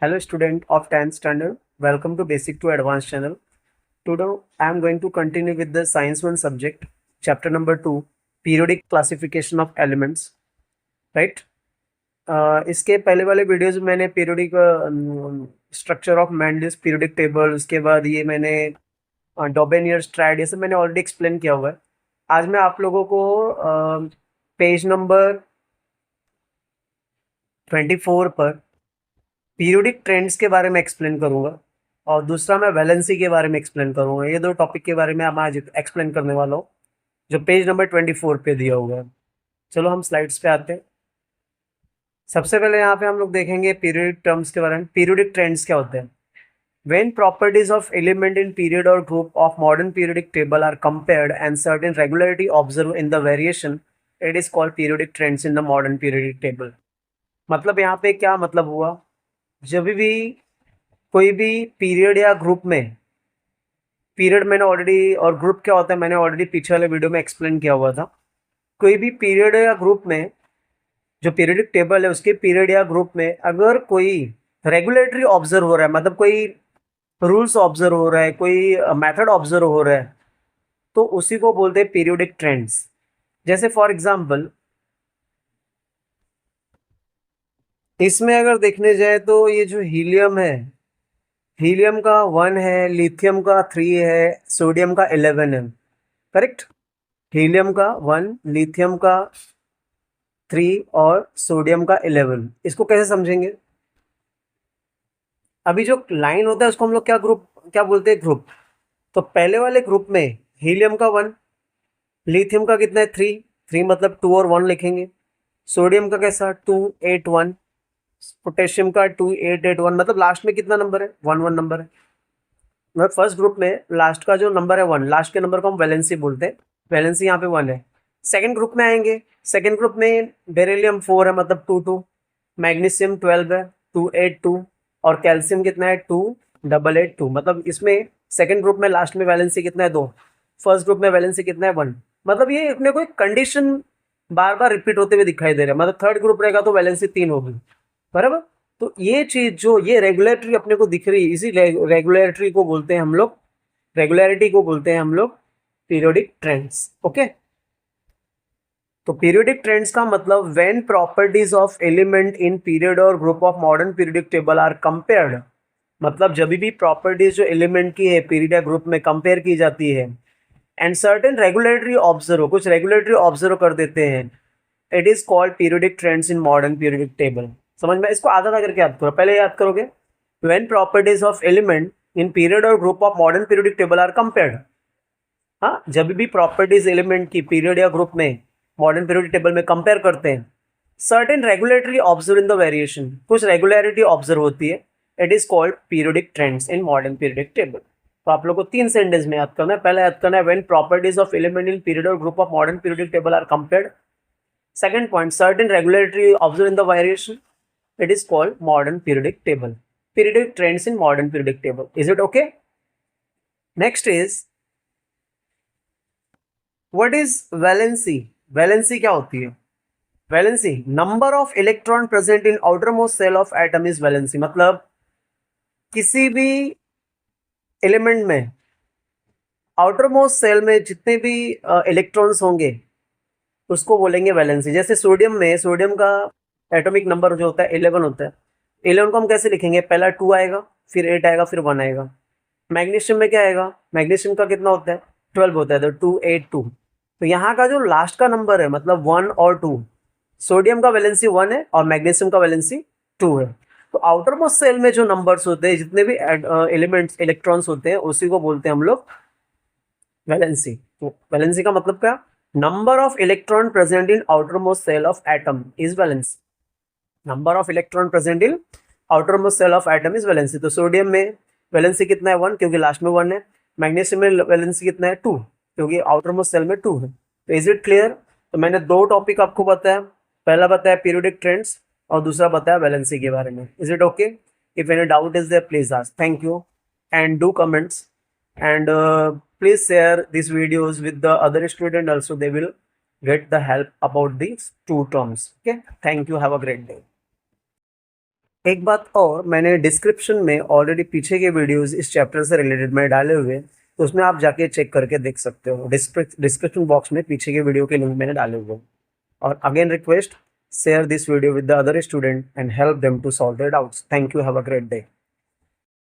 Hello student of 10th standard, welcome to Basic to Advanced channel. Today I am going to continue with the Science 1 subject, chapter number 2, Periodic Classification of Elements, right? इसके पहले वाले videos में मैंने periodic structure of Mendeleev's periodic table, उसके बाद ये मैंने डॉबेनियर्स triad, ये सब मैंने ऑलरेडी एक्सप्लेन किया हुआ है. आज मैं आप लोगों को पेज नंबर 24 पर पीरियोडिक ट्रेंड्स के बारे में एक्सप्लेन करूंगा और दूसरा मैं वैलेंसी के बारे में एक्सप्लेन करूंगा. ये दो टॉपिक के बारे में अब आज एक्सप्लेन करने वाला हूँ जो पेज नंबर 24 पे दिया हुआ है. चलो हम स्लाइड्स पे आते हैं. सबसे पहले यहाँ पे हम लोग देखेंगे पीरियोडिक टर्म्स के बारे में. पीरियोडिक ट्रेंड्स क्या होते हैं? When properties of element in period or group of modern periodic table are compared and certain regularity observed in the variation, it is called periodic trends in the modern periodic table. मतलब यहाँ पे क्या मतलब हुआ? जब भी कोई भी पीरियड या ग्रुप में, पीरियड मैंने ऑलरेडी और ग्रुप क्या होता है मैंने ऑलरेडी पीछे वाले वीडियो में एक्सप्लेन किया हुआ था. कोई भी पीरियड या ग्रुप में जो पीरियडिक टेबल है उसके पीरियड या ग्रुप में अगर कोई रेगुलेटरी ऑब्जर्व हो रहा है, मतलब कोई रूल्स ऑब्जर्व हो रहा है, कोई मेथड ऑब्जर्व हो रहा है, तो उसी को बोलते हैं पीरियोडिक ट्रेंड्स. जैसे फॉर एग्जांपल इसमें अगर देखने जाए तो ये जो हीलियम है, हीलियम का 1 है, लिथियम का 3 है, सोडियम का 11 है. करेक्ट? हीलियम का 1, लिथियम का 3 और सोडियम का 11. इसको कैसे समझेंगे? अभी जो लाइन होता है उसको हम लोग क्या बोलते हैं? ग्रुप. तो पहले वाले ग्रुप में हीलियम का 1, लिथियम का कितना है? 3 मतलब 2 और 1 लिखेंगे. सोडियम का कैसा? 2 8 1. पोटेशियम का 2 8 8 1. मतलब लास्ट में कितना नंबर है? 1 1 नंबर है. मतलब फर्स्ट ग्रुप में लास्ट का जो नंबर है 1, लास्ट के नंबर को हम वैलेंसी बोलते हैं. वैलेंसी यहाँ पे 1 है. सेकेंड ग्रुप में आएंगे. सेकेंड ग्रुप में बेरिलियम 4 है, मतलब 2 2. मैग्नीशियम 12 है, 2 8 2. और कैल्शियम कितना है? 2 8 8 2. मतलब इसमें सेकेंड ग्रुप में लास्ट में वैलेंसी कितना है? 2. फर्स्ट ग्रुप में वैलेंसी कितना है? 1. मतलब ये अपने को एक कंडीशन बार बार रिपीट होते हुए दिखाई दे रहा है. मतलब थर्ड ग्रुप रहेगा तो वैलेंसी 3 होगी. बराबर? तो ये चीज जो ये रेगुलेटरी अपने को दिख रही है, इसी रेगुलेटरी को बोलते हैं हम लोग, रेगुलरिटी को बोलते हैं हम लोग पीरियोडिक ट्रेंड्स. ओके. तो पीरियोडिक ट्रेंड्स का मतलब when properties of element in period और group of modern periodic table are compared. मतलब जब भी प्रॉपर्टीज जो एलिमेंट की है पीरियड या ग्रुप में कंपेयर की जाती है एंड सर्टेन रेगुलेटरी ऑब्जर्व, कुछ रेगुलेटरी ऑब्जर्व कर देते हैं, it is called periodic trends in modern periodic table. समझ में? इसको आधा करके याद करो. पहले याद करोगे when properties of element in period और group of modern periodic table are compared. हाँ, जब भी प्रॉपर्टीज एलिमेंट की पीरियड या ग्रुप में मॉडर्न पीरियोडिक टेबल में कंपेयर करते हैं, certain regulatory observe in the variation, कुछ रेगुलरिटी ऑब्जर्व होती है, it is called periodic trends in modern periodic table. तो आप लोग को 3 सेंटेंस में याद करना है. पहले याद करना है when properties of element in period और group of modern periodic table are compared. Second point, certain regulatory observe in the variation, it is called modern periodic table. Periodic trends in modern periodic table. Is it okay? Next is, what is valency? Valency क्या होती है? Valency, number of electron present in outermost cell of atom is valency. मतलब किसी भी element में outermost cell में जितने भी इलेक्ट्रॉन्स होंगे उसको बोलेंगे वैलेंसी. जैसे सोडियम में, सोडियम का एटॉमिक नंबर जो होता है 11 होता है. 11 को हम कैसे लिखेंगे? पहला 2 आएगा, फिर 8 आएगा, फिर 1 आएगा. मैग्नीशियम में क्या आएगा? मैग्नीशियम का कितना होता है? 12 होता है, तो 2 8 2. तो यहाँ का जो लास्ट का नंबर है मतलब 1 और 2, सोडियम का वैलेंसी 1 है और मैग्नीशियम का वैलेंसी 2 है. तो आउटर मोस्ट सेल में जो नंबर्स होते हैं, जितने भी एलिमेंट्स इलेक्ट्रॉन्स होते हैं, उसी को बोलते हैं हम लोग वैलेंसी. तो वैलेंसी का मतलब क्या? Number of electron present in outermost shell of atom is valency. Number of electron present in outermost shell of atom is valency. तो सोडियम में वैलेंसी कितना है? 1, क्योंकि लास्ट में 1 है. मैग्नीशियम में वैलेंसी कितना है? 2, क्योंकि आउटर मोस्ट सेल में 2 है. तो इज इट क्लियर? तो मैंने 2 टॉपिक आपको बताया. पहला बताया पीरियोडिक ट्रेंड्स और दूसरा बताया वैलेंसी के बारे में. Is it okay? If any doubt is there please ask. Thank you and do comments and please share these videos with the other student also. They will get the help about these 2 terms. Okay, thank you. Have a great day. एक बात और, मैंने description में already पीछे के videos इस chapter से related में डाले हुए हैं, तो उसमें आप जाके चेक करके देख सकते हो। डिस्क्रिप्शन बॉक्स में पीछे के वीडियो के लिंक मैंने डाले हुए हैं। और again request, share this video with the other student and help them to solve their doubts. Thank you. Have a great day.